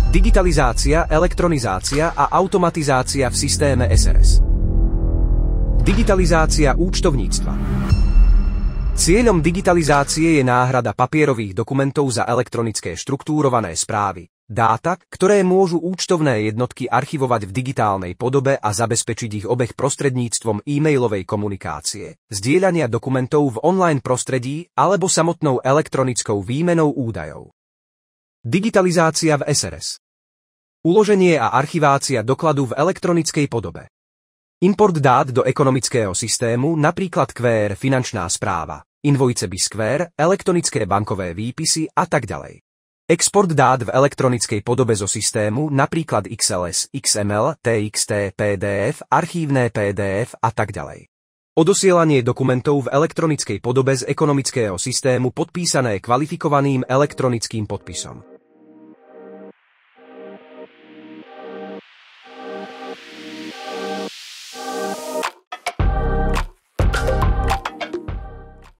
Digitalizácia, elektronizácia a automatizácia v systéme SRS. Digitalizácia účtovníctva. Cieľom digitalizácie je náhrada papierových dokumentov za elektronické štruktúrované správy, dáta, ktoré môžu účtovné jednotky archivovať v digitálnej podobe a zabezpečiť ich obeh prostredníctvom e-mailovej komunikácie, zdieľania dokumentov v online prostredí alebo samotnou elektronickou výmenou údajov. Digitalizácia v SRS. Uloženie a archivácia dokladu v elektronickej podobe. Import dát do ekonomického systému, napríklad QR finančná správa, invoice BizQuare, elektronické bankové výpisy a tak ďalej. Export dát v elektronickej podobe zo systému, napríklad XLS, XML, TXT, PDF, archívne PDF a tak ďalej. Odosielanie dokumentov v elektronickej podobe z ekonomického systému podpísané kvalifikovaným elektronickým podpisom.